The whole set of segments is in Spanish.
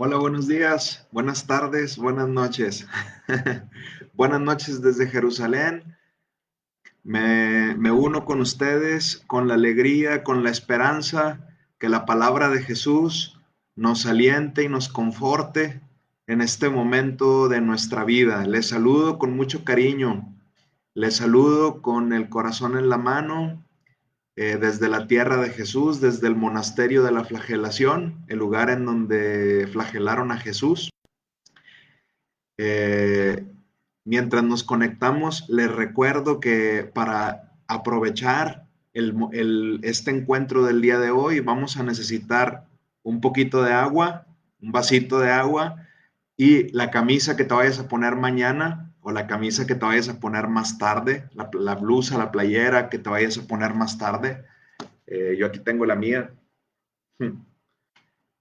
Hola, buenos días, buenas tardes, buenas noches. Buenas noches desde Jerusalén. Me uno con ustedes con la alegría, con la esperanza que la palabra de Jesús nos aliente y nos conforte en este momento de nuestra vida. Les saludo con mucho cariño. Les saludo con el corazón en la mano desde la tierra de Jesús, desde el monasterio de la flagelación, el lugar en donde flagelaron a Jesús. Eh, Mientras nos conectamos, les recuerdo que para aprovechar este encuentro del día de hoy vamos a necesitar un poquito de agua, un vasito de agua y la camisa que te vayas a poner mañana o la camisa que te vayas a poner más tarde, la blusa, la playera que te vayas a poner más tarde. Yo aquí tengo la mía.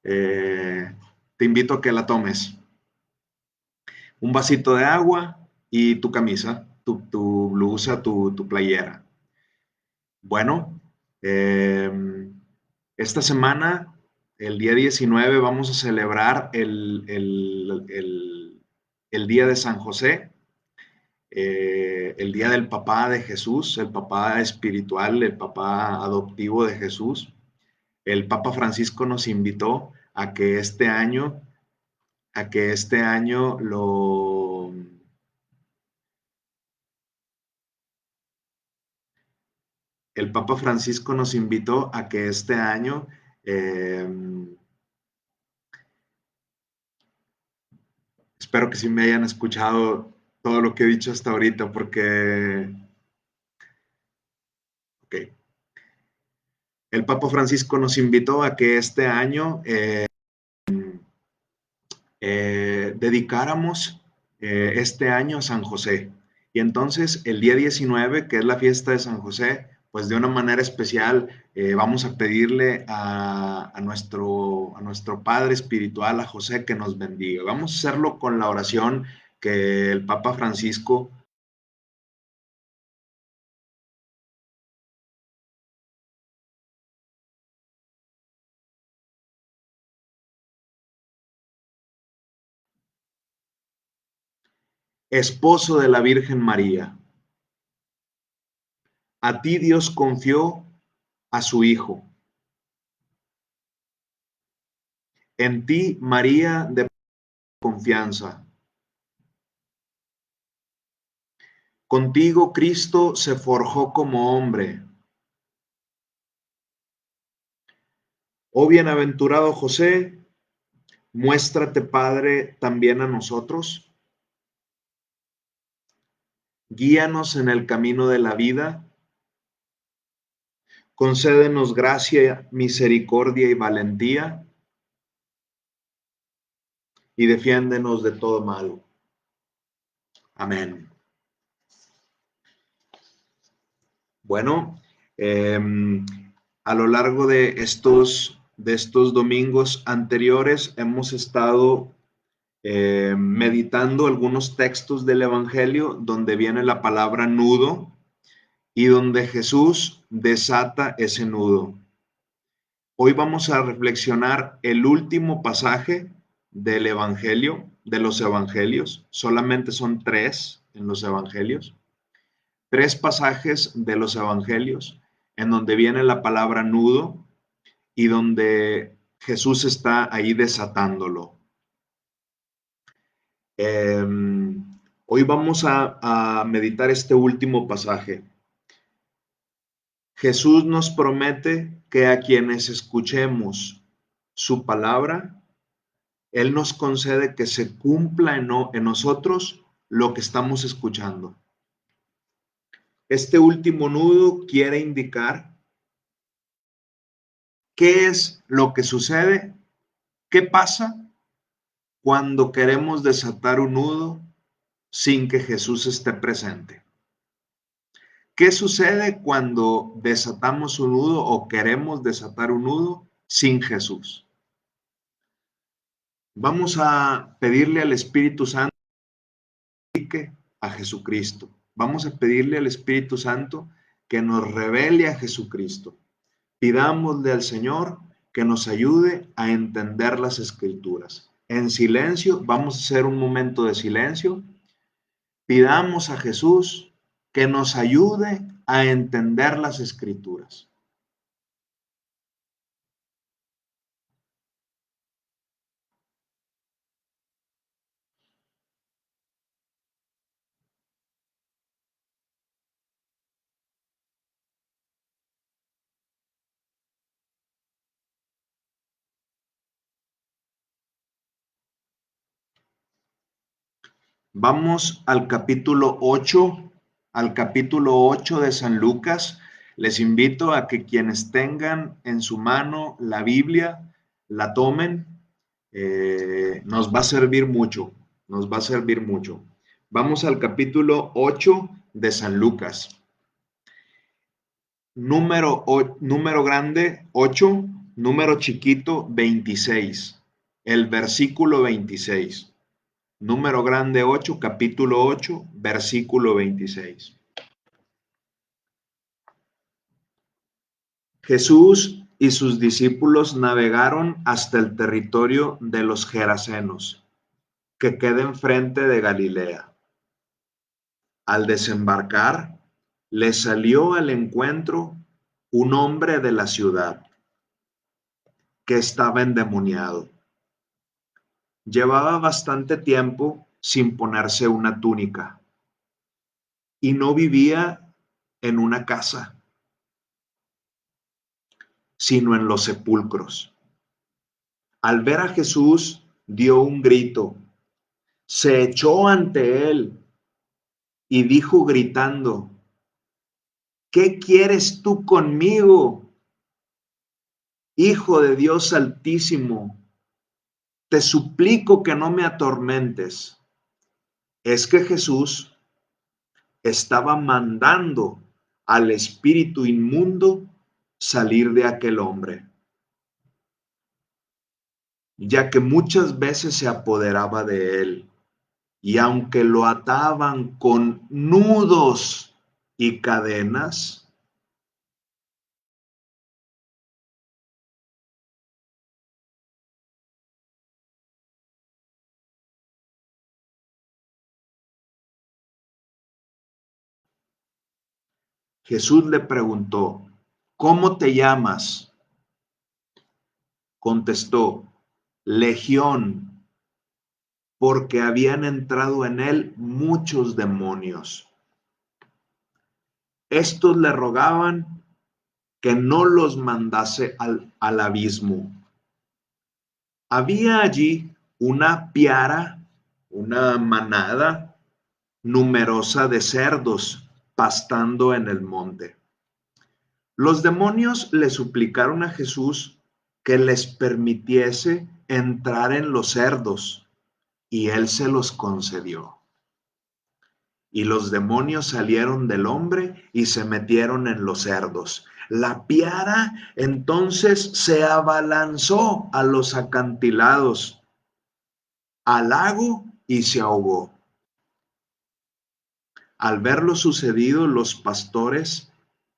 Eh, Te invito a que la tomes. Un vasito de agua y tu camisa, tu blusa, tu playera. Bueno, eh, esta semana, el día 19, vamos a celebrar el Día de San José, el Día del Papá de Jesús, el papá espiritual, el papá adoptivo de Jesús. El Papa Francisco nos invitó a que este año el Papa Francisco nos invitó a que este año eh, espero que sí me hayan escuchado todo lo que he dicho hasta ahorita, porque okay, el Papa Francisco nos invitó a que este año dedicáramos este año a San José. Y entonces el día 19, que es la fiesta de San José, pues de una manera especial vamos a pedirle a nuestro Padre Espiritual, a José, que nos bendiga. Vamos a hacerlo con la oración que el Papa Francisco esposo de la Virgen María. A ti Dios confió a su Hijo. En ti, María, de confianza. Contigo Cristo se forjó como hombre. Oh bienaventurado José, muéstrate Padre también a nosotros. Guíanos en el camino de la vida. Concédenos gracia, misericordia y valentía. Y defiéndenos de todo mal. Amén. Bueno, a lo largo de estos domingos anteriores hemos estado meditando algunos textos del Evangelio donde viene la palabra nudo y donde Jesús desata ese nudo. Hoy vamos a reflexionar el último pasaje del Evangelio, de los Evangelios. Solamente son tres en los Evangelios. Tres pasajes de los Evangelios en donde viene la palabra nudo y donde Jesús está ahí desatándolo. Eh, Hoy vamos a meditar este último pasaje. Jesús nos promete que a quienes escuchemos su palabra, Él nos concede que se cumpla en nosotros lo que estamos escuchando. Este último nudo quiere indicar qué es lo que sucede, qué pasa cuando queremos desatar un nudo sin que Jesús esté presente. ¿Qué sucede cuando desatamos un nudo o queremos desatar un nudo sin Jesús? Vamos a pedirle al Espíritu Santo que indique a Jesucristo. Vamos a pedirle al Espíritu Santo que nos revele a Jesucristo. Pidámosle al Señor que nos ayude a entender las Escrituras. en silencio, vamos a hacer un momento de silencio. Pidamos a Jesús que nos ayude a entender las Escrituras. Vamos al capítulo 8 de San Lucas. Les invito a que quienes tengan en su mano la Biblia, la tomen. Nos va a servir mucho, nos va a servir mucho. Vamos al capítulo 8 de San Lucas. Número grande 8, número chiquito 26. El versículo 26. Número grande 8, capítulo 8, versículo 26. Jesús y sus discípulos navegaron hasta el territorio de los Gerasenos, que queda enfrente de Galilea. Al desembarcar, le salió al encuentro un hombre de la ciudad que estaba endemoniado. Llevaba bastante tiempo sin ponerse una túnica y no vivía en una casa, sino en los sepulcros. Al ver a Jesús, dio un grito, se echó ante él y dijo gritando: ¿qué quieres tú conmigo, Hijo de Dios Altísimo? Te suplico que no me atormentes. Es que Jesús estaba mandando al espíritu inmundo salir de aquel hombre, ya que muchas veces se apoderaba de él, y aunque lo ataban con nudos y cadenas, Jesús le preguntó: ¿cómo te llamas? Contestó: Legión, porque habían entrado en él muchos demonios. Estos le rogaban que no los mandase al abismo. Había allí una piara, una manada numerosa de cerdos pastando en el monte. Los demonios le suplicaron a Jesús que les permitiese entrar en los cerdos, y él se los concedió. Y los demonios salieron del hombre y se metieron en los cerdos. La piara entonces se abalanzó a los acantilados, al lago, y se ahogó. Al ver lo sucedido, los pastores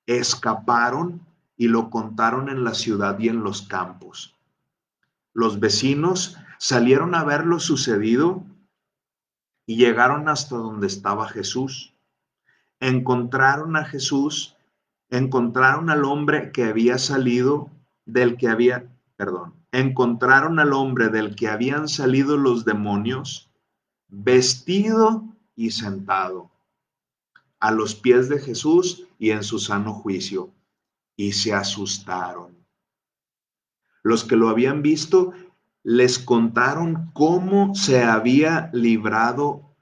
escaparon y lo contaron en la ciudad y en los campos. Los vecinos salieron a ver lo sucedido y llegaron hasta donde estaba Jesús. Encontraron a Jesús, encontraron al hombre que había salido del que había, perdón, encontraron al hombre del que habían salido los demonios, vestido y sentado a los pies de Jesús y en su sano juicio, y se asustaron. Los que lo habían visto les contaron cómo se había librado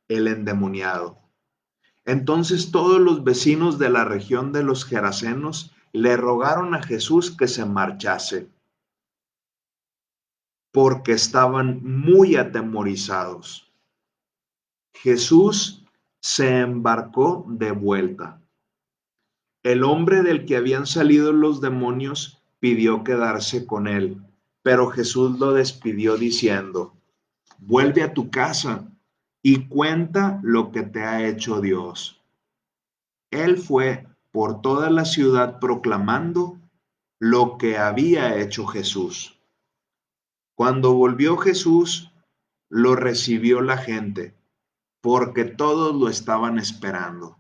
el endemoniado. Entonces todos los vecinos de la región de los Gerasenos le rogaron a Jesús que se marchase, porque estaban muy atemorizados. Jesús se embarcó de vuelta. El hombre del que habían salido los demonios pidió quedarse con él, pero Jesús lo despidió diciendo: vuelve a tu casa y cuenta lo que te ha hecho Dios. Él fue por toda la ciudad proclamando lo que había hecho Jesús. Cuando volvió Jesús, lo recibió la gente, porque todos lo estaban esperando.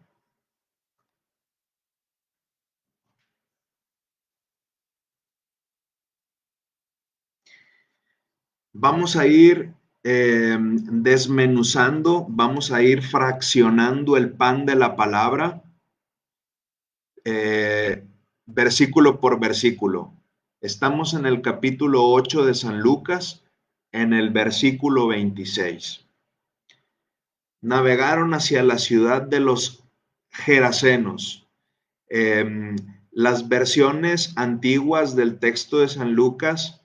Vamos a ir desmenuzando, vamos a ir fraccionando el pan de la palabra, eh, versículo por versículo. Estamos en el capítulo 8 de San Lucas, en el versículo 26. Navegaron hacia la ciudad de los Gerasenos. Eh, las versiones antiguas del texto de San Lucas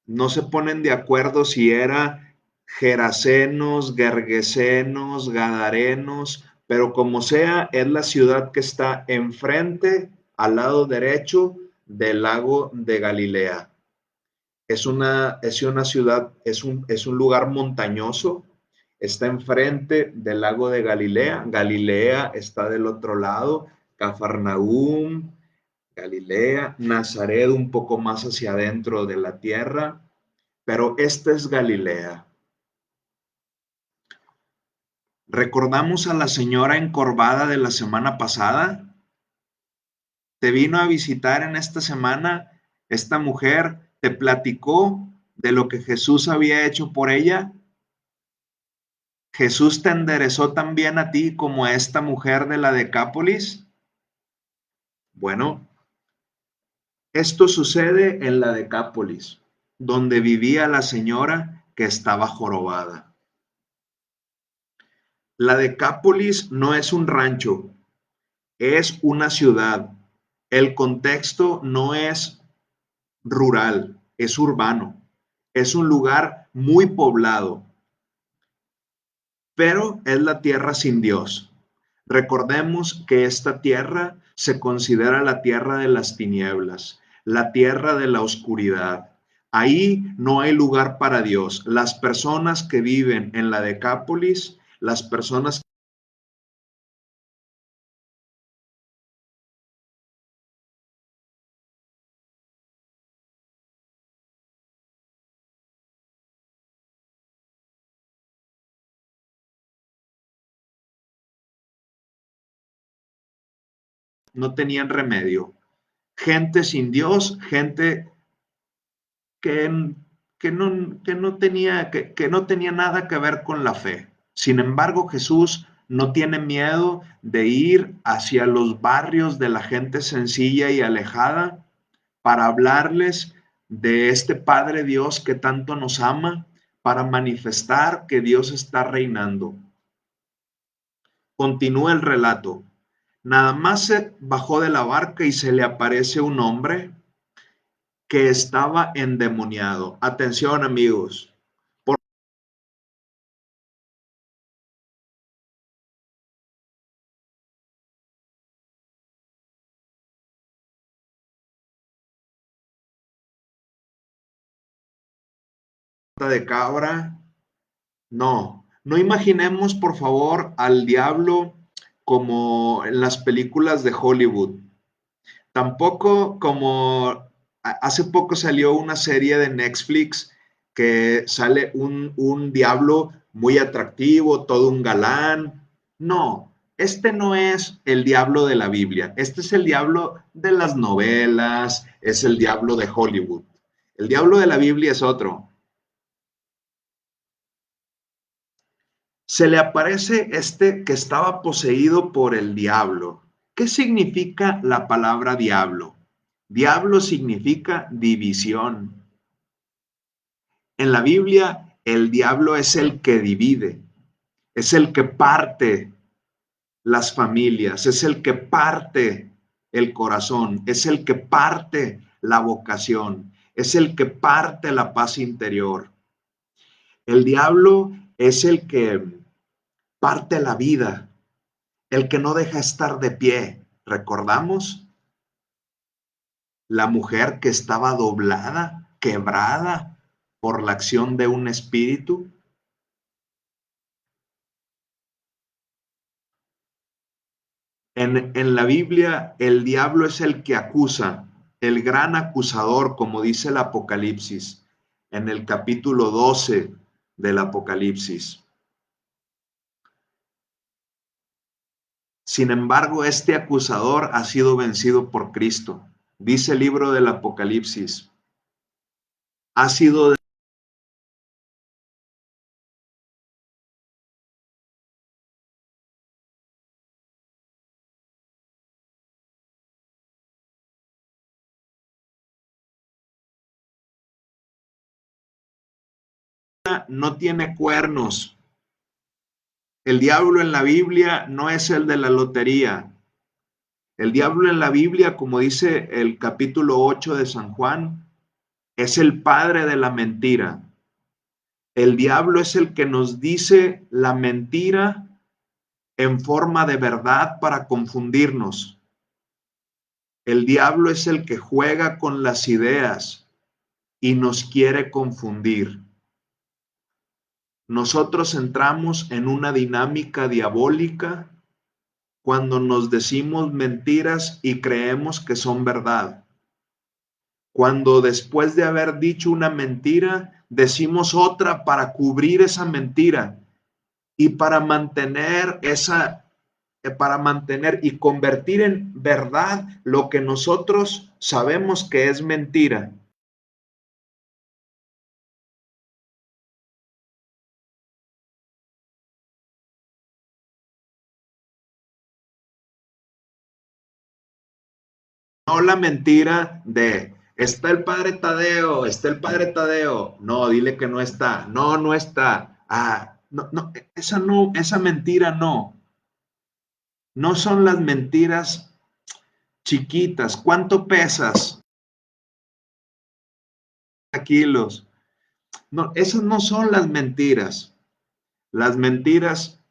no se ponen de acuerdo si era Gerasenos, Gergesenos, Gadarenos, pero como sea, es la ciudad que está enfrente, al lado derecho del lago de Galilea. Es una ciudad, es un lugar montañoso, está enfrente del lago de Galilea. Galilea está del otro lado, Cafarnaúm, Galilea, Nazaret un poco más hacia adentro de la tierra, pero esta es Galilea. ¿Recordamos a la señora encorvada de la semana pasada? ¿Te vino a visitar en esta semana? Esta mujer te platicó de lo que Jesús había hecho por ella. ¿Jesús te enderezó también a ti como a esta mujer de la Decápolis? Bueno, esto sucede en la Decápolis, donde vivía la señora que estaba jorobada. La Decápolis no es un rancho, es una ciudad. El contexto no es rural, es urbano. Es un lugar muy poblado, pero es la tierra sin Dios. Recordemos que esta tierra se considera la tierra de las tinieblas, la tierra de la oscuridad. Ahí no hay lugar para Dios. Las personas que viven en la Decápolis, las personas no tenían remedio. Gente sin Dios, gente que, que no tenía nada que ver con la fe. Sin embargo, Jesús no tiene miedo de ir hacia los barrios de la gente sencilla y alejada para hablarles de este Padre Dios que tanto nos ama, para manifestar que Dios está reinando. Continúa el relato. Nada más se bajó de la barca y se le aparece un hombre que estaba endemoniado. Atención, amigos. Por de cabra, no imaginemos, por favor, al diablo como en las películas de Hollywood. Tampoco como hace poco salió una serie de Netflix que sale un diablo muy atractivo, todo un galán. No, este no es el diablo de la Biblia. Este es el diablo de las novelas, es el diablo de Hollywood. El diablo de la Biblia es otro. Se le aparece este que estaba poseído por el diablo. ¿Qué significa la palabra diablo? Diablo significa división. En la Biblia, el diablo es el que divide, es el que parte las familias, es el que parte el corazón, es el que parte la vocación, es el que parte la paz interior. El diablo es el que parte la vida, el que no deja estar de pie. ¿Recordamos? La mujer que estaba doblada, quebrada por la acción de un espíritu. En la Biblia, el diablo es el que acusa, el gran acusador, como dice el Apocalipsis. en el capítulo 12 del Apocalipsis. Sin embargo, este acusador ha sido vencido por Cristo. Dice el libro del Apocalipsis, ha sido no tiene cuernos. El diablo en la Biblia no es el de la lotería. El diablo en la Biblia, como dice el capítulo 8 de San Juan, es el padre de la mentira. El diablo es el que nos dice la mentira en forma de verdad para confundirnos. El diablo es el que juega con las ideas y nos quiere confundir. Nosotros entramos en una dinámica diabólica cuando nos decimos mentiras y creemos que son verdad. Cuando después de haber dicho una mentira, decimos otra para cubrir esa mentira y para mantener y convertir en verdad lo que nosotros sabemos que es mentira. No la mentira de está el padre Tadeo, está el padre Tadeo. No, dile que no está. No, no está. Ah, no, no, esa mentira no. No son las mentiras chiquitas. ¿Cuánto pesas? Kilos. No, esas no son las mentiras. Las mentiras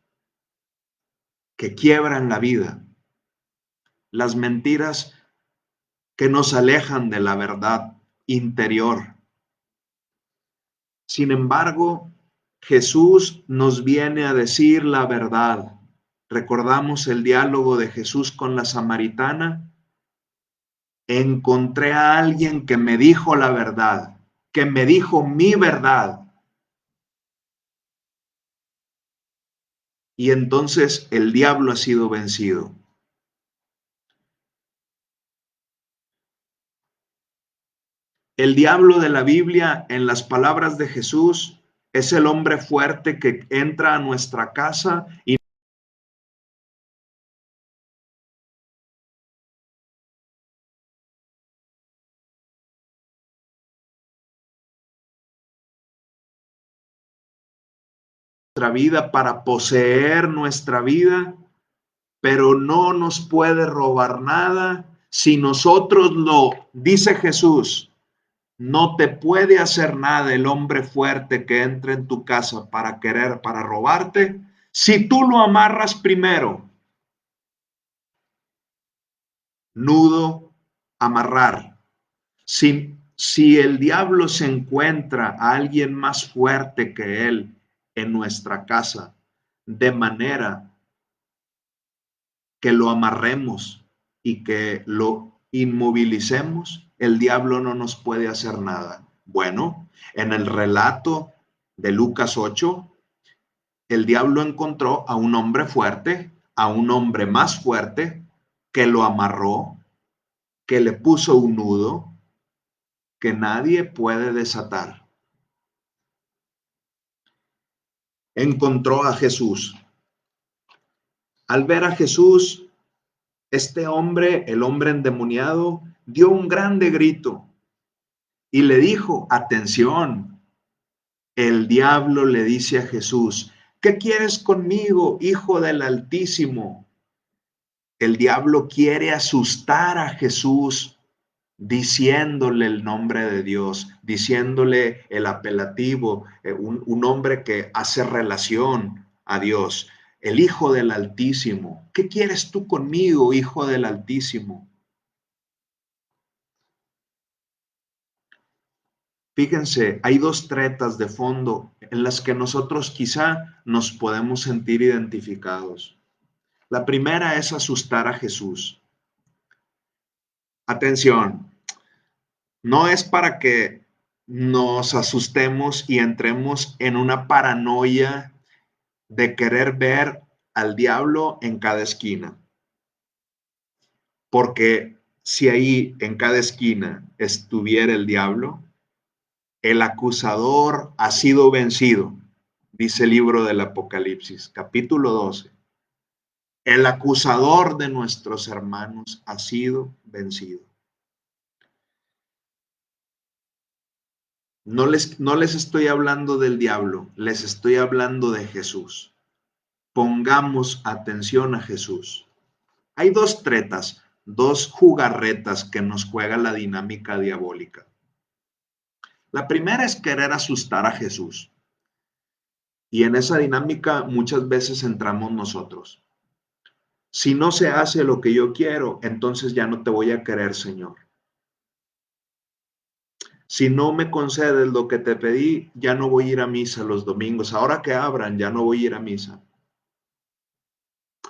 que quiebran la vida. Las mentiras que nos alejan de la verdad interior. Sin embargo, Jesús nos viene a decir la verdad. Recordamos el diálogo de Jesús con la samaritana. Encontré a alguien que me dijo la verdad, que me dijo mi verdad. Y entonces el diablo ha sido vencido. El diablo de la Biblia, en las palabras de Jesús, es el hombre fuerte que entra a nuestra casa y nuestra vida para poseer nuestra vida, pero no nos puede robar nada si nosotros lo, dice Jesús, no te puede hacer nada el hombre fuerte que entra en tu casa para robarte, si tú lo amarras primero. Nudo, amarrar. Si el diablo se encuentra a alguien más fuerte que él en nuestra casa, de manera que lo amarremos y que lo inmovilicemos, el diablo no nos puede hacer nada. Bueno, en el relato de Lucas 8, el diablo encontró a un hombre fuerte, a un hombre más fuerte, que lo amarró, que le puso un nudo que nadie puede desatar. Encontró a Jesús. Al ver a Jesús, este hombre, el hombre endemoniado, dio un grande grito y le dijo, atención, el diablo le dice a Jesús, ¿qué quieres conmigo, hijo del Altísimo? El diablo quiere asustar a Jesús diciéndole el nombre de Dios, diciéndole el apelativo, un hombre que hace relación a Dios, el Hijo del Altísimo. ¿Qué quieres tú conmigo, Hijo del Altísimo? Fíjense, hay dos tretas de fondo en las que nosotros quizá nos podemos sentir identificados. La primera es asustar a Jesús. Atención, no es para que nos asustemos y entremos en una paranoia de querer ver al diablo en cada esquina. Porque si ahí en cada esquina estuviera el diablo, el acusador ha sido vencido, dice el libro del Apocalipsis, capítulo 12. El acusador de nuestros hermanos ha sido vencido. No les estoy hablando del diablo, les estoy hablando de Jesús. Pongamos atención a Jesús. Hay dos tretas, dos jugarretas que nos juega la dinámica diabólica. La primera es querer asustar a Jesús. Y en esa dinámica muchas veces entramos nosotros. Si no se hace lo que yo quiero, entonces ya no te voy a querer, Señor. Si no me concedes lo que te pedí, ya no voy a ir a misa los domingos. Ahora que abran, ya no voy a ir a misa.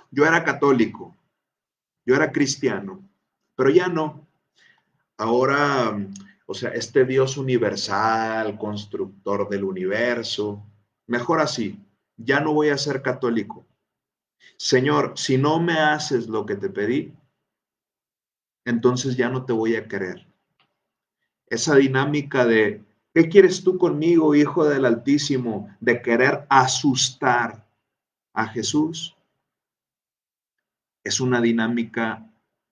Yo era católico, yo era cristiano, pero ya no. Ahora, o sea, este Dios universal, constructor del universo, mejor así, ya no voy a ser católico. Señor, si no me haces lo que te pedí, entonces ya no te voy a querer. Esa dinámica de, ¿qué quieres tú conmigo, Hijo del Altísimo? De querer asustar a Jesús, es una dinámica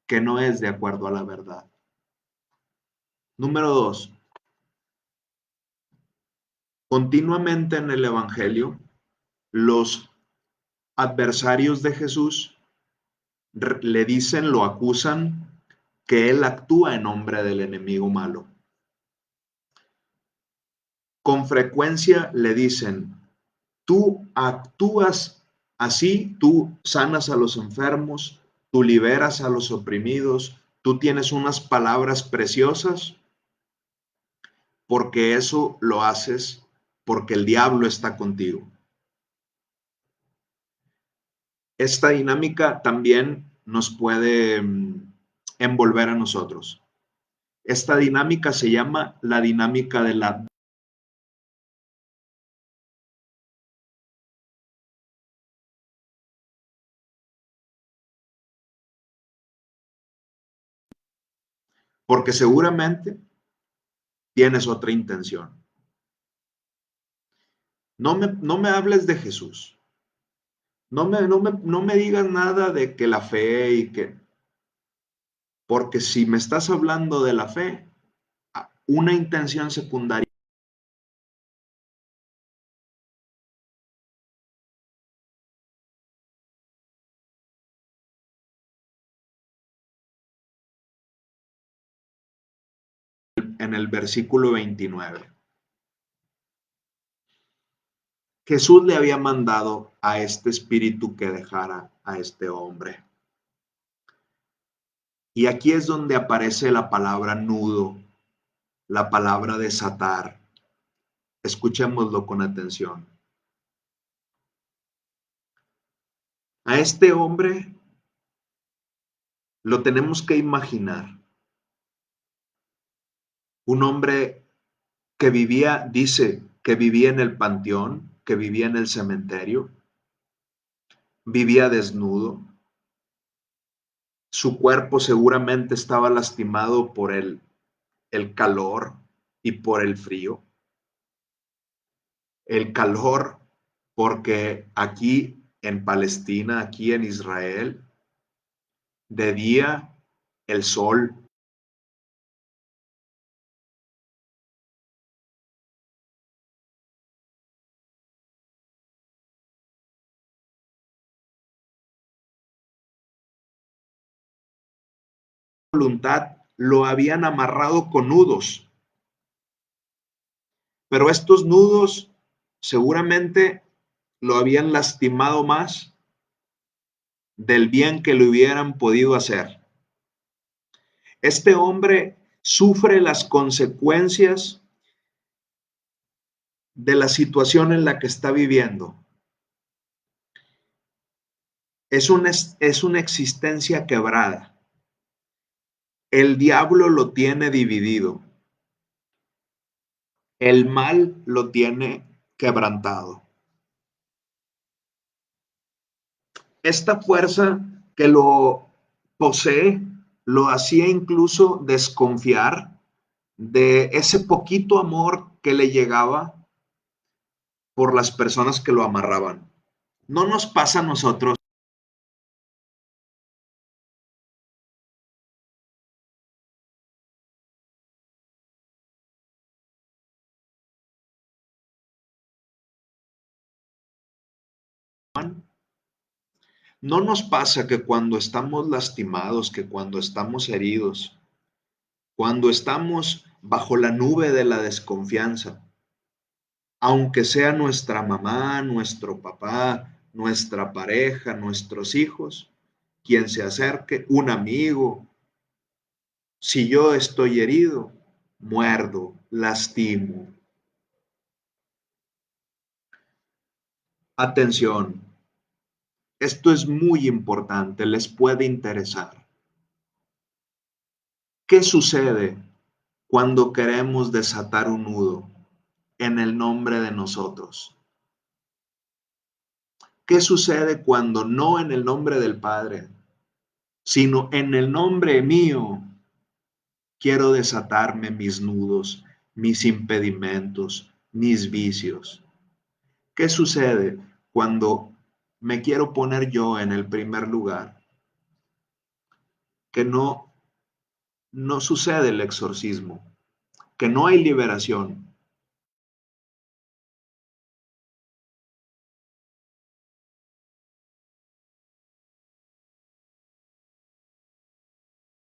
que no es de acuerdo a la verdad. Número 2, continuamente en el Evangelio, los adversarios de Jesús le dicen, lo acusan, que él actúa en nombre del enemigo malo. Con frecuencia le dicen, tú actúas así, tú sanas a los enfermos, tú liberas a los oprimidos, tú tienes unas palabras preciosas, porque eso lo haces porque el diablo está contigo. Esta dinámica también nos puede envolver a nosotros. Esta dinámica se llama la dinámica de la... Porque seguramente tienes otra intención. No me hables de Jesús. No me digas nada de que la fe y que... Porque si me estás hablando de la fe, una intención secundaria en el versículo 29. Jesús le había mandado a este espíritu que dejara a este hombre. Y aquí es donde aparece la palabra nudo, la palabra desatar. Escuchémoslo con atención. A este hombre lo tenemos que imaginar. Un hombre que vivía, dice, que vivía en el panteón, que vivía en el cementerio, vivía desnudo. Su cuerpo seguramente estaba lastimado por el calor y por el frío. El calor porque aquí en Palestina, aquí en Israel, de día el sol voluntad lo habían amarrado con nudos, pero estos nudos seguramente lo habían lastimado más del bien que le hubieran podido hacer. Este hombre sufre las consecuencias de la situación en la que está viviendo. Es una existencia quebrada. El diablo lo tiene dividido. el mal lo tiene quebrantado. Esta fuerza que lo posee lo hacía incluso desconfiar de ese poquito amor que le llegaba por las personas que lo amarraban. No nos pasa a nosotros. No nos pasa que cuando estamos lastimados, que cuando estamos heridos, cuando estamos bajo la nube de la desconfianza, aunque sea nuestra mamá, nuestro papá, nuestra pareja, nuestros hijos, quien se acerque, un amigo, si yo estoy herido, muerdo, lastimo. Atención, esto es muy importante, les puede interesar. ¿Qué sucede cuando queremos desatar un nudo en el nombre de nosotros? ¿Qué sucede cuando no en el nombre del Padre, sino en el nombre mío quiero desatarme mis nudos, mis impedimentos, mis vicios? ¿Qué sucede cuando me quiero poner yo en el primer lugar? Que no sucede el exorcismo, que no hay liberación.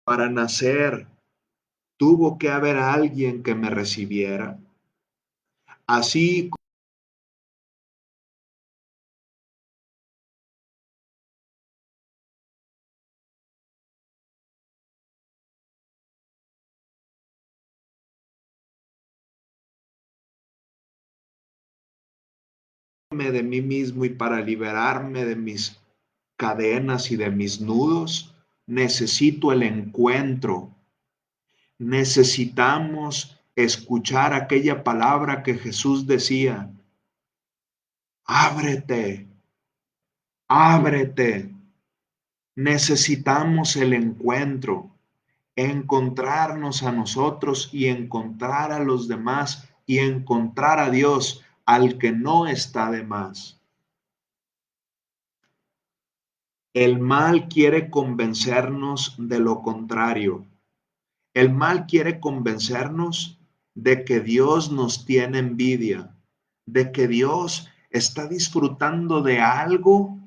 Para nacer tuvo que haber alguien que me recibiera. Así como de mí mismo y para liberarme de mis cadenas y de mis nudos, necesito el encuentro. Necesitamos escuchar aquella palabra que Jesús decía: ábrete, ábrete. Necesitamos el encuentro, encontrarnos a nosotros y encontrar a los demás y encontrar a Dios, al que no está de más. El mal quiere convencernos de lo contrario. El mal quiere convencernos de que Dios nos tiene envidia, de que Dios está disfrutando de algo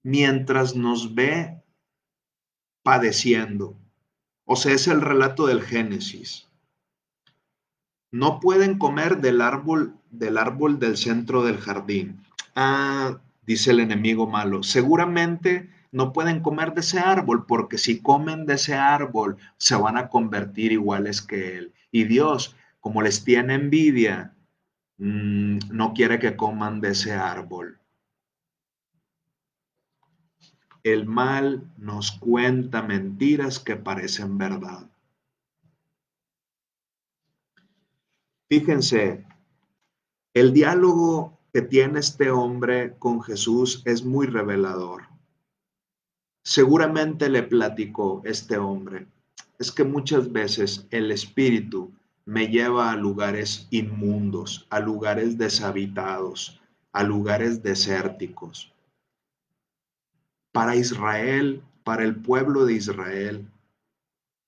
mientras nos ve padeciendo. O sea, es el relato del Génesis. No pueden comer del árbol del centro del jardín. Ah, dice el enemigo malo, seguramente no pueden comer de ese árbol porque si comen de ese árbol se van a convertir iguales que él. Y Dios, como les tiene envidia, no quiere que coman de ese árbol. El mal nos cuenta mentiras que parecen verdad. Fíjense, el diálogo que tiene este hombre con Jesús es muy revelador. Seguramente le platicó este hombre: es que muchas veces el espíritu me lleva a lugares inmundos, a lugares deshabitados, a lugares desérticos. Para Israel, para el pueblo de Israel,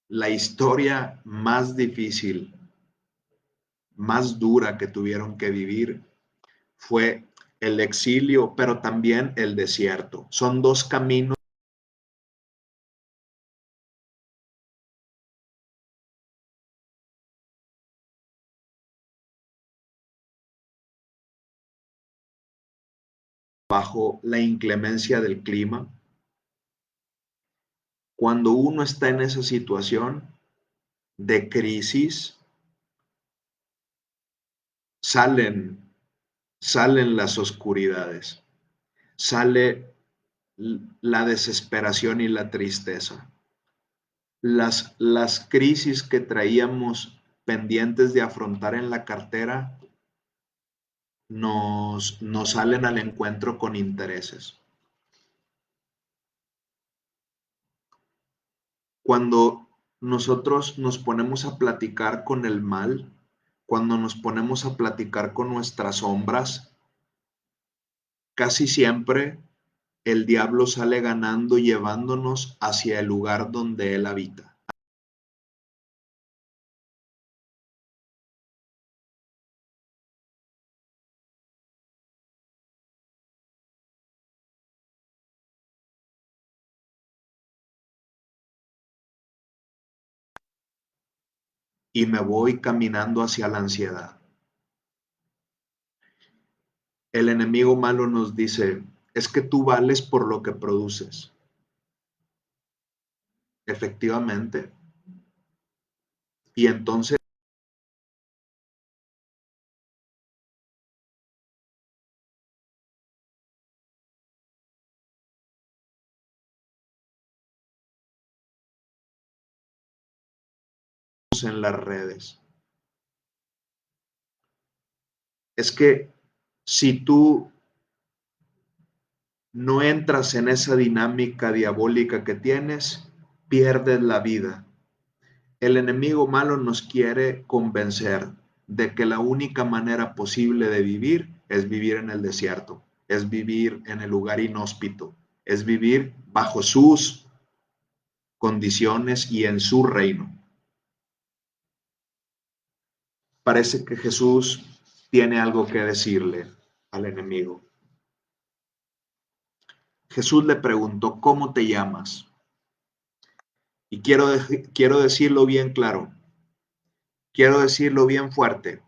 la historia más difícil, más dura que tuvieron que vivir fue el exilio, pero también el desierto. Son dos caminos bajo la inclemencia del clima. Cuando uno está en esa situación de crisis, salen, salen las oscuridades, sale la desesperación y la tristeza. Las crisis que traíamos pendientes de afrontar en la cartera, nos salen al encuentro con intereses. Cuando nosotros nos ponemos a platicar con el mal, cuando nos ponemos a platicar con nuestras sombras, casi siempre el diablo sale ganando, llevándonos hacia el lugar donde él habita. Y me voy caminando hacia la ansiedad. El enemigo malo nos dice, es que tú vales por lo que produces. Efectivamente. Y entonces en las redes. Es que si tú no entras en esa dinámica diabólica que tienes, pierdes la vida. El enemigo malo nos quiere convencer de que la única manera posible de vivir es vivir en el desierto, es vivir en el lugar inhóspito, es vivir bajo sus condiciones y en su reino. Parece que Jesús tiene algo que decirle al enemigo. Jesús le preguntó, ¿cómo te llamas? Y quiero decirlo bien claro, quiero decirlo bien fuerte.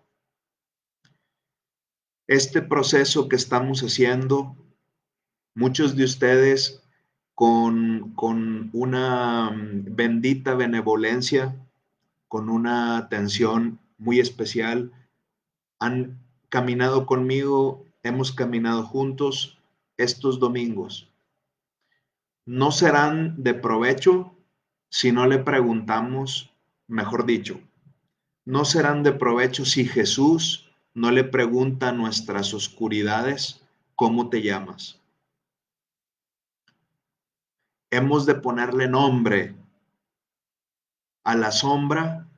Este proceso que estamos haciendo, muchos de ustedes con una bendita benevolencia, con una atención muy especial, han caminado conmigo, hemos caminado juntos estos domingos. No serán de provecho si no le preguntamos, mejor dicho, no serán de provecho si Jesús no le pregunta a nuestras oscuridades, ¿cómo te llamas? Hemos de ponerle nombre a la sombra,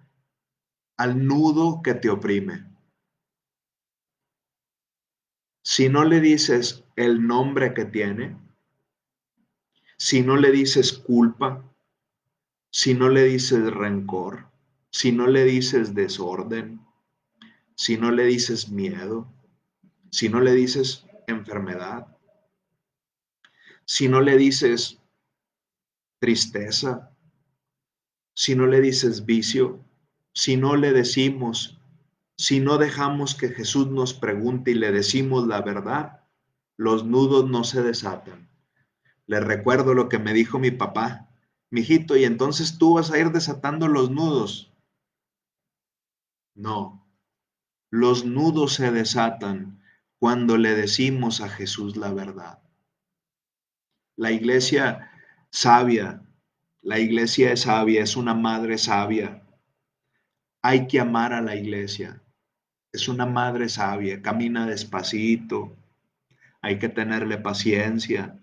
al nudo que te oprime. Si no le dices el nombre que tiene, si no le dices culpa, si no le dices rencor, si no le dices desorden, si no le dices miedo, si no le dices enfermedad, si no le dices tristeza, si no le dices vicio, si no le decimos, si no dejamos que Jesús nos pregunte y le decimos la verdad, los nudos no se desatan. Le recuerdo lo que me dijo mi papá, mijito, y entonces tú vas a ir desatando los nudos. No, los nudos se desatan cuando le decimos a Jesús la verdad. La iglesia sabia, la iglesia es sabia, es una madre sabia. Hay que amar a la iglesia. Es una madre sabia, camina despacito, hay que tenerle paciencia,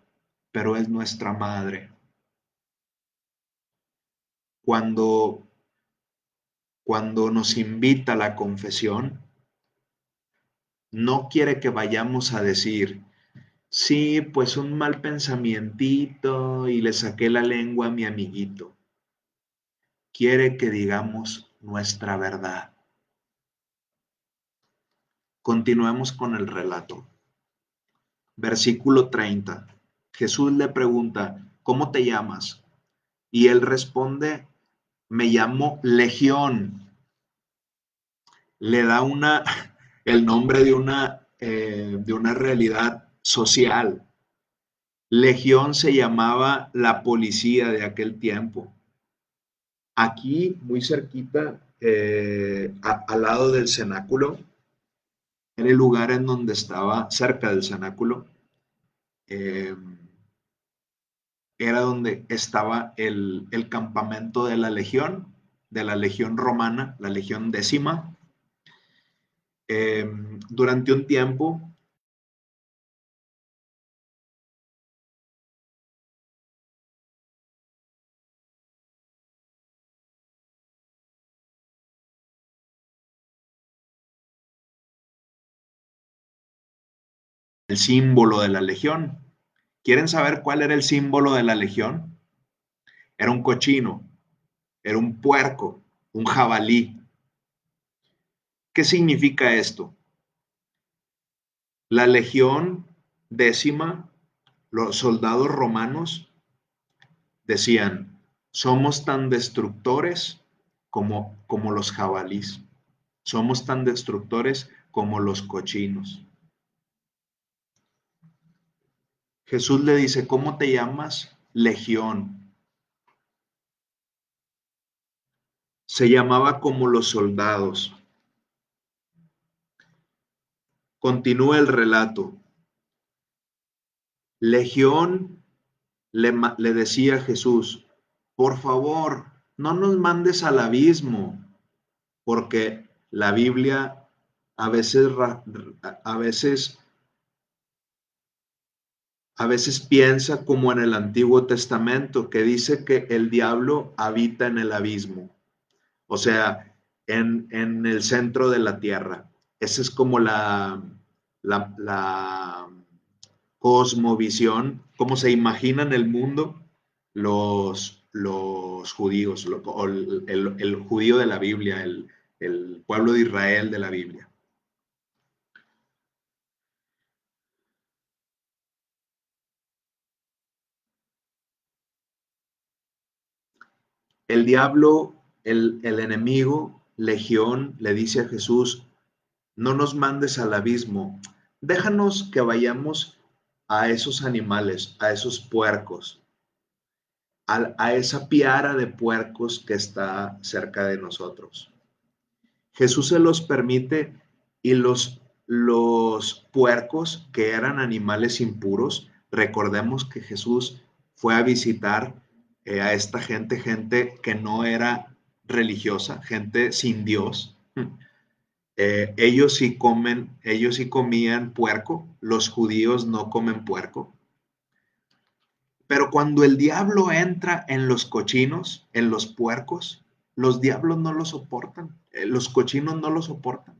pero es nuestra madre. Cuando, cuando nos invita a la confesión, no quiere que vayamos a decir, sí, pues un mal pensamientito y le saqué la lengua a mi amiguito. Quiere que digamos nuestra verdad. Continuemos con el relato. Versículo 30. Jesús le pregunta, ¿cómo te llamas? Y él responde, me llamo Legión. Le da el nombre de una realidad social. Legión se llamaba la policía de aquel tiempo. Aquí, muy cerquita, al lado del cenáculo, en el lugar en donde estaba, cerca del cenáculo, eh, era donde estaba el campamento de la Legión. de la Legión Romana, la Legión Décima. Durante un tiempo, el símbolo de la Legión. ¿Quieren saber cuál era el símbolo de la Legión? Era un cochino, era un puerco, un jabalí. ¿Qué significa esto? La Legión Décima, los soldados romanos decían, somos tan destructores como los jabalís, somos tan destructores como los cochinos. Jesús le dice, ¿cómo te llamas? Legión. Se llamaba como los soldados. Continúa el relato. Legión le decía a Jesús, por favor, no nos mandes al abismo, porque la Biblia a veces, a veces, a veces piensa como en el Antiguo Testamento, que dice que el diablo habita en el abismo, o sea, en el centro de la tierra. Esa es como la cosmovisión, cómo se imaginan el mundo los judíos, o el judío de la Biblia, el pueblo de Israel de la Biblia. El diablo, el enemigo, Legión, le dice a Jesús, no nos mandes al abismo, déjanos que vayamos a esos animales, a esos puercos, a esa piara de puercos que está cerca de nosotros. Jesús se los permite y los puercos, que eran animales impuros, recordemos que Jesús fue a visitar a esta gente, gente que no era religiosa, gente sin Dios. Ellos sí comían puerco, los judíos no comen puerco. Pero cuando el diablo entra en los cochinos, en los puercos, los diablos no lo soportan, los cochinos no lo soportan.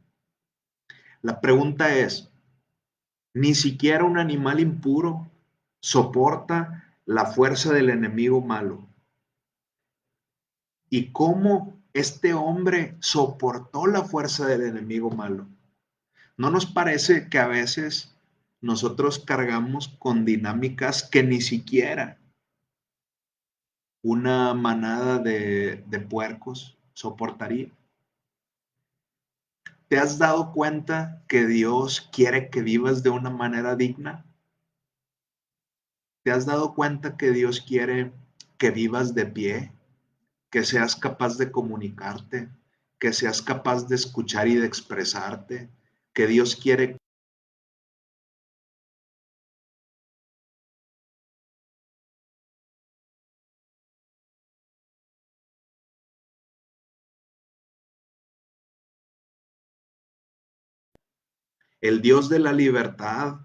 La pregunta es, ni siquiera un animal impuro soporta la fuerza del enemigo malo. ¿Y cómo este hombre soportó la fuerza del enemigo malo? ¿No nos parece que a veces nosotros cargamos con dinámicas que ni siquiera una manada de puercos soportaría? ¿Te has dado cuenta que Dios quiere que vivas de una manera digna? ¿Te has dado cuenta que Dios quiere que vivas de pie, que seas capaz de comunicarte, que seas capaz de escuchar y de expresarte, que Dios quiere? El Dios de la libertad,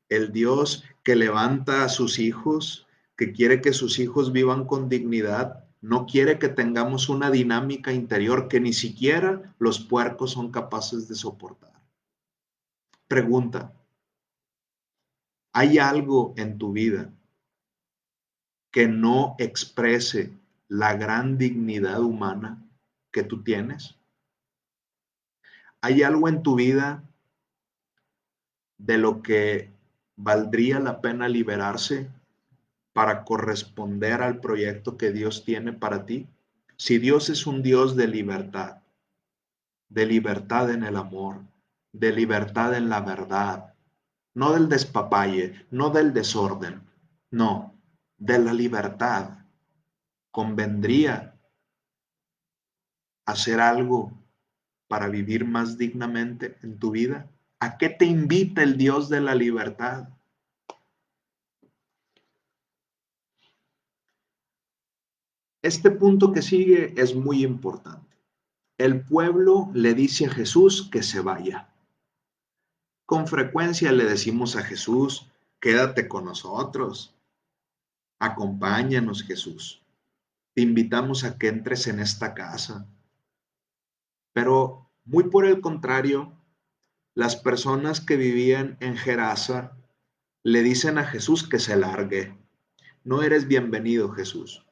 el Dios que levanta a sus hijos, que quiere que sus hijos vivan con dignidad, no quiere que tengamos una dinámica interior que ni siquiera los puercos son capaces de soportar. Pregunta, ¿hay algo en tu vida que no exprese la gran dignidad humana que tú tienes? ¿Hay algo en tu vida de lo que valdría la pena liberarse para corresponder al proyecto que Dios tiene para ti? Si Dios es un Dios de libertad en el amor, de libertad en la verdad, no del despapalle, no del desorden, no, de la libertad, convendría hacer algo para vivir más dignamente en tu vida. ¿A qué te invita el Dios de la libertad? Este punto que sigue es muy importante. el pueblo le dice a Jesús que se vaya. Con frecuencia le decimos a Jesús, quédate con nosotros, acompáñanos, Jesús. Te invitamos a que entres en esta casa. Pero muy por el contrario, las personas que vivían en Gerasa le dicen a Jesús que se largue. No eres bienvenido, Jesús.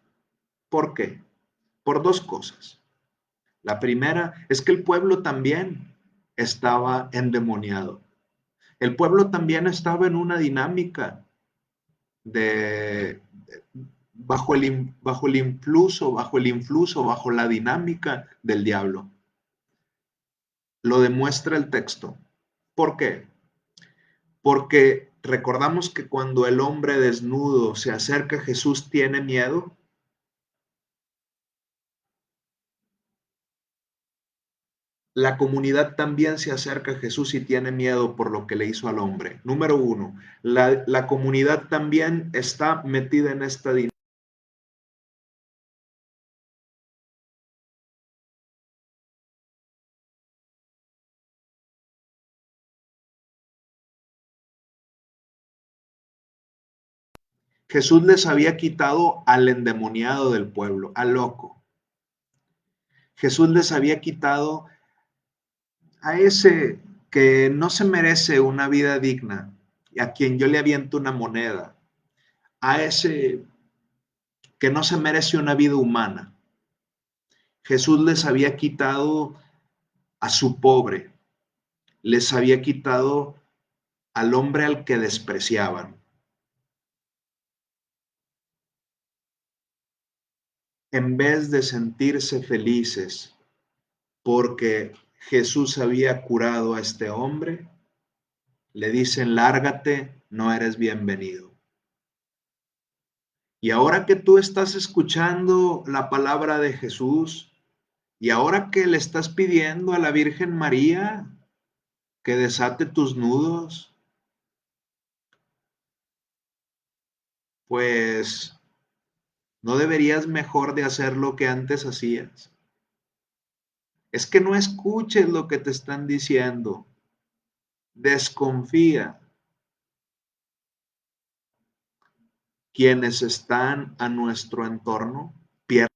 ¿Por qué? Por dos cosas. La primera es que el pueblo también estaba endemoniado. El pueblo también estaba en una dinámica de bajo la dinámica del diablo. Lo demuestra el texto. ¿Por qué? Porque recordamos que cuando el hombre desnudo se acerca a Jesús, ¿tiene miedo? La comunidad también se acerca a Jesús y tiene miedo por lo que le hizo al hombre. Número uno, la comunidad también está metida en esta dinámica. Jesús les había quitado al endemoniado del pueblo, al loco. Jesús les había quitado a ese que no se merece una vida digna, y a quien yo le aviento una moneda, a ese que no se merece una vida humana. Jesús les había quitado a su pobre, les había quitado al hombre al que despreciaban. En vez de sentirse felices porque Jesús había curado a este hombre, le dicen, lárgate, no eres bienvenido. Y ahora que tú estás escuchando la palabra de Jesús, y ahora que le estás pidiendo a la Virgen María que desate tus nudos, pues no deberías mejor de hacer lo que antes hacías. Es que no escuches lo que te están diciendo. Desconfía. Quienes están a nuestro entorno pierden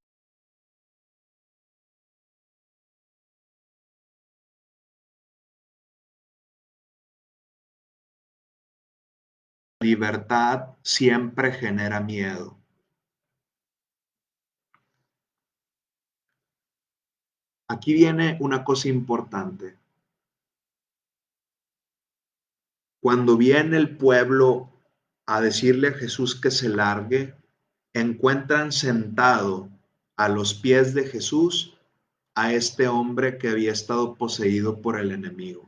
libertad, siempre genera miedo. Aquí viene una cosa importante. Cuando viene el pueblo a decirle a Jesús que se largue, encuentran sentado a los pies de Jesús a este hombre que había estado poseído por el enemigo.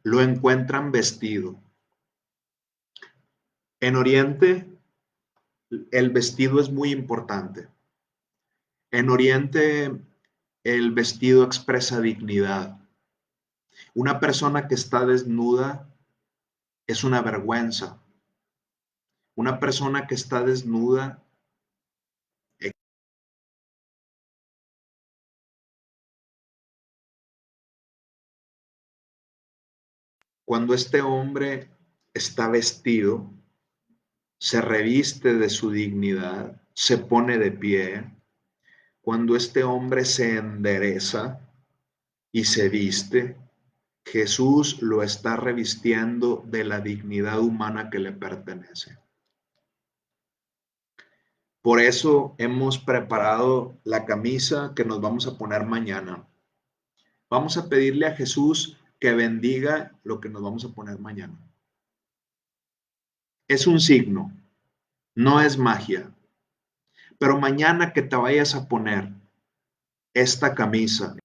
Lo encuentran vestido. En Oriente, el vestido es muy importante. En Oriente, el vestido expresa dignidad. Una persona que está desnuda es una vergüenza. Una persona que está desnuda, cuando este hombre está vestido, se reviste de su dignidad, se pone de pie. Cuando este hombre se endereza y se viste, Jesús lo está revistiendo de la dignidad humana que le pertenece. Por eso hemos preparado la camisa que nos vamos a poner mañana. Vamos a pedirle a Jesús que bendiga lo que nos vamos a poner mañana. Es un signo, no es magia. Pero mañana que te vayas a poner esta camisa,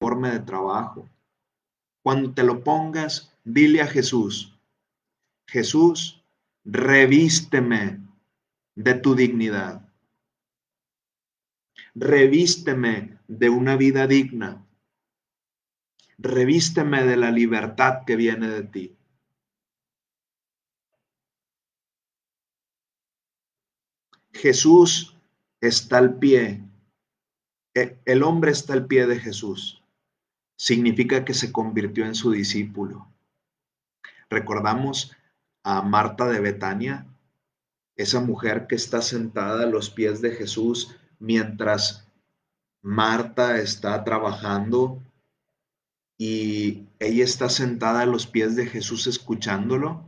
uniforme de trabajo, cuando te lo pongas, dile a Jesús, Jesús, revísteme de tu dignidad, revísteme de una vida digna, revísteme de la libertad que viene de ti. Jesús está al pie El hombre está al pie de Jesús. Significa que se convirtió en su discípulo. Recordamos a Marta de Betania, esa mujer que está sentada a los pies de Jesús mientras Marta está trabajando y ella está sentada a los pies de Jesús escuchándolo.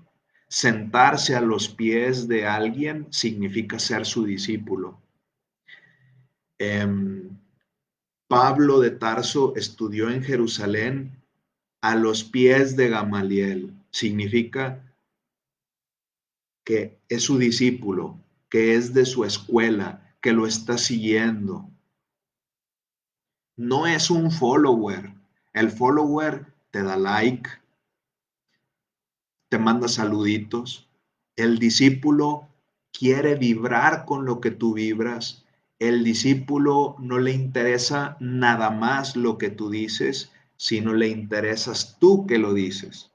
Sentarse a los pies de alguien significa ser su discípulo. Pablo de Tarso estudió en Jerusalén a los pies de Gamaliel. Significa que es su discípulo, que es de su escuela, que lo está siguiendo. No es un follower. El follower te da like, te manda saluditos. El discípulo quiere vibrar con lo que tú vibras. El discípulo no le interesa nada más lo que tú dices, sino le interesas tú que lo dices.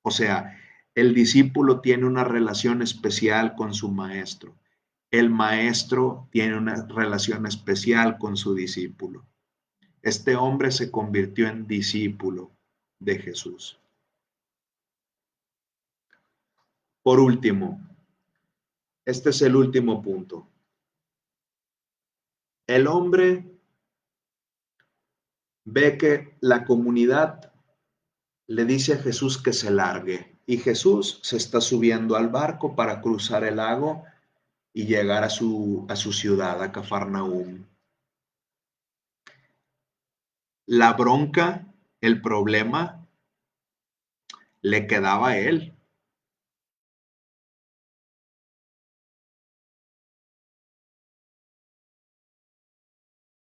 O sea, el discípulo tiene una relación especial con su maestro. El maestro tiene una relación especial con su discípulo. Este hombre se convirtió en discípulo de Jesús. Por último, este es el último punto. El hombre ve que la comunidad le dice a Jesús que se largue y Jesús se está subiendo al barco para cruzar el lago y llegar a su ciudad, a Cafarnaúm. La bronca, el problema, le quedaba a él.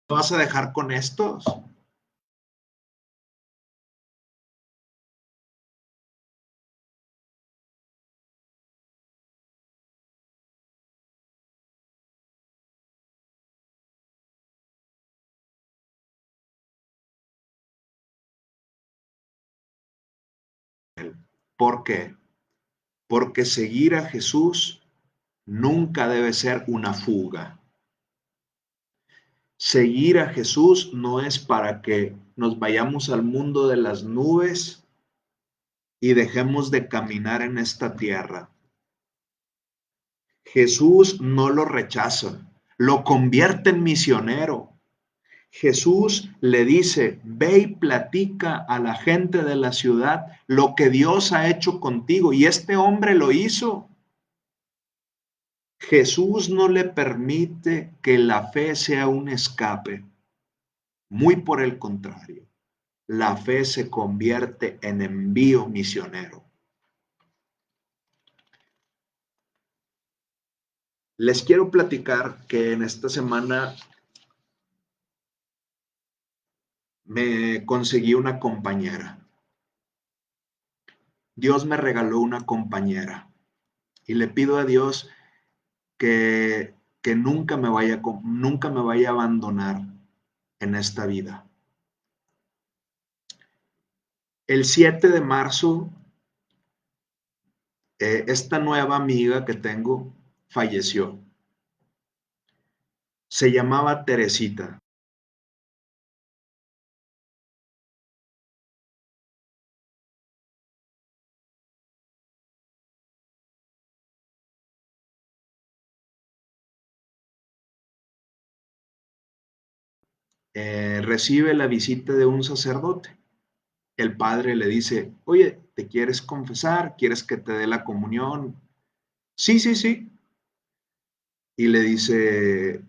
¿Me vas a dejar con estos? ¿Por qué? Porque seguir a Jesús nunca debe ser una fuga. Seguir a Jesús no es para que nos vayamos al mundo de las nubes y dejemos de caminar en esta tierra. Jesús no lo rechaza, lo convierte en misionero. Jesús le dice, ve y platica a la gente de la ciudad lo que Dios ha hecho contigo. Y este hombre lo hizo. Jesús no le permite que la fe sea un escape. Muy por el contrario, la fe se convierte en envío misionero. Les quiero platicar que en esta semana me conseguí una compañera. Dios me regaló una compañera y le pido a Dios que nunca me vaya a abandonar en esta vida. El 7 de marzo, esta nueva amiga que tengo falleció. Se llamaba Teresita. Recibe la visita de un sacerdote. El padre le dice, oye, ¿te quieres confesar? ¿Quieres que te dé la comunión? Sí, sí, sí. Y le dice,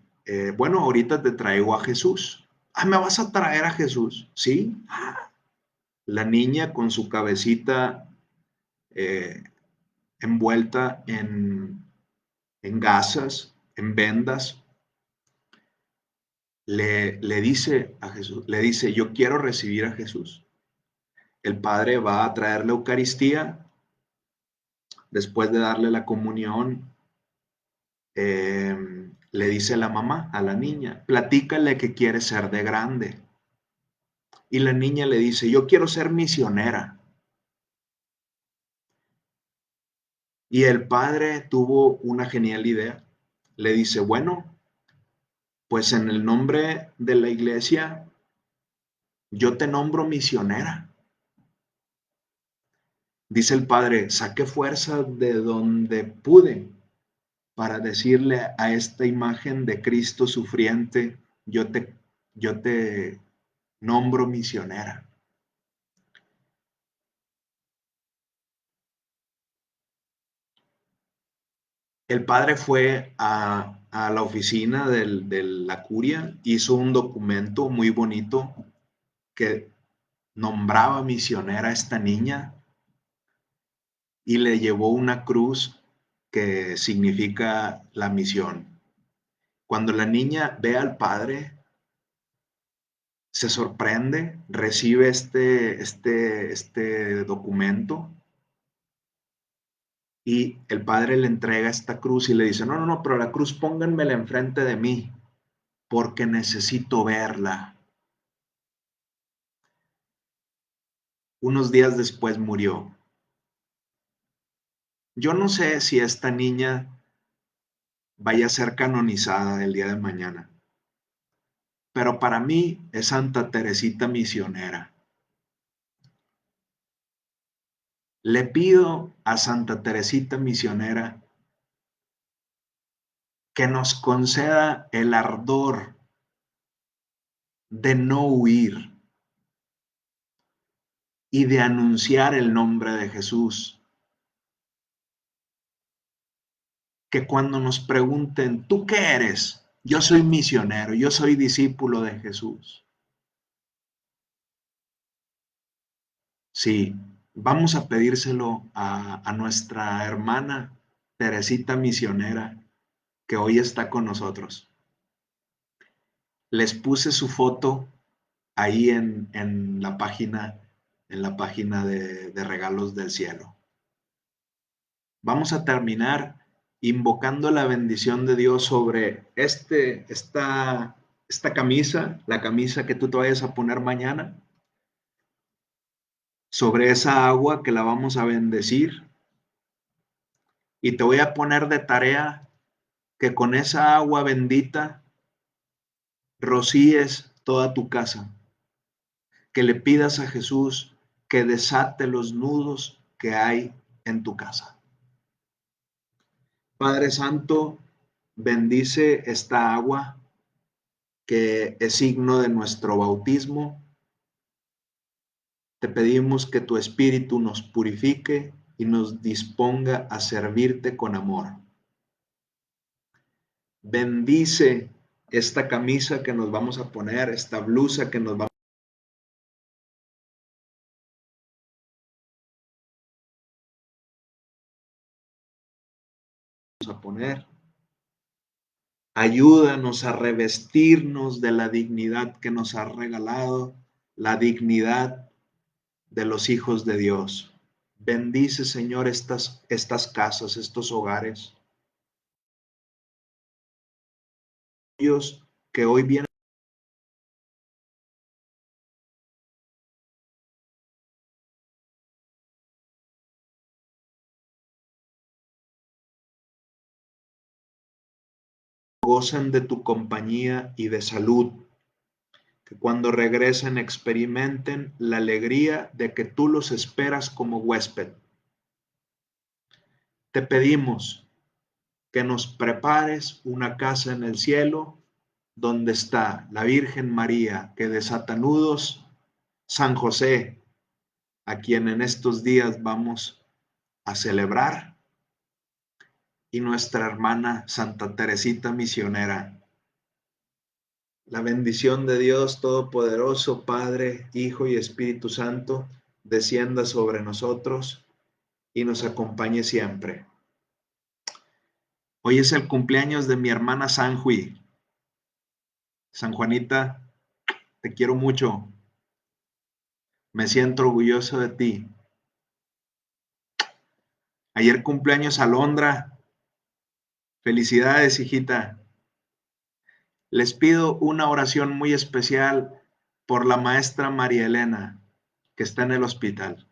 bueno, ahorita te traigo a Jesús. Ah, ¿me vas a traer a Jesús? Sí. La niña con su cabecita eh, envuelta en gasas, en vendas, le dice a Jesús, le dice, yo quiero recibir a Jesús. El padre va a traer la Eucaristía, después de darle la comunión, le dice a la mamá, a la niña, platícale que quiere ser de grande. Y la niña le dice, yo quiero ser misionera. Y el padre tuvo una genial idea. Le dice, bueno, Pues en el nombre de la iglesia, yo te nombro misionera. Dice el Padre, saqué fuerza de donde pude para decirle a esta imagen de Cristo sufriente, yo te nombro misionera. El padre fue a la oficina de la curia, hizo un documento muy bonito que nombraba misionera a esta niña y le llevó una cruz que significa la misión. Cuando la niña ve al padre, se sorprende, recibe este documento y el padre le entrega esta cruz y le dice, no, pero la cruz pónganmela enfrente de mí porque necesito verla. Unos días después murió. Yo no sé si esta niña vaya a ser canonizada el día de mañana, pero para mí es Santa Teresita misionera. Le pido a Santa Teresita misionera que nos conceda el ardor de no huir y de anunciar el nombre de Jesús. Que cuando nos pregunten, ¿tú qué eres? Yo soy misionero, yo soy discípulo de Jesús. Sí, vamos a pedírselo a nuestra hermana Teresita misionera que hoy está con nosotros. Les puse su foto ahí en la página de Regalos del Cielo. Vamos a terminar invocando la bendición de Dios sobre esta camisa, la camisa que tú te vayas a poner mañana, sobre esa agua que la vamos a bendecir. Y te voy a poner de tarea que con esa agua bendita rocíes toda tu casa, que le pidas a Jesús que desate los nudos que hay en tu casa. Padre Santo, bendice esta agua que es signo de nuestro bautismo. Te pedimos que tu Espíritu nos purifique y nos disponga a servirte con amor. Bendice esta camisa que nos vamos a poner, esta blusa que nos vamos a poner. Ayúdanos a revestirnos de la dignidad que nos has regalado, la dignidad de los hijos de Dios. Bendice, Señor, estas casas, estos hogares. Dios, que hoy vienen gozan de tu compañía y de salud, que cuando regresen experimenten la alegría de que tú los esperas como huésped. Te pedimos que nos prepares una casa en el cielo donde está la Virgen María que desata nudos, San José, a quien en estos días vamos a celebrar, y nuestra hermana Santa Teresita misionera. La bendición de Dios Todopoderoso, Padre, Hijo y Espíritu Santo, descienda sobre nosotros y nos acompañe siempre. Hoy es el cumpleaños de mi hermana Sanjui. San Juanita, te quiero mucho. Me siento orgulloso de ti. Ayer cumpleaños Alondra. Felicidades, hijita. Les pido una oración muy especial por la maestra María Elena, que está en el hospital.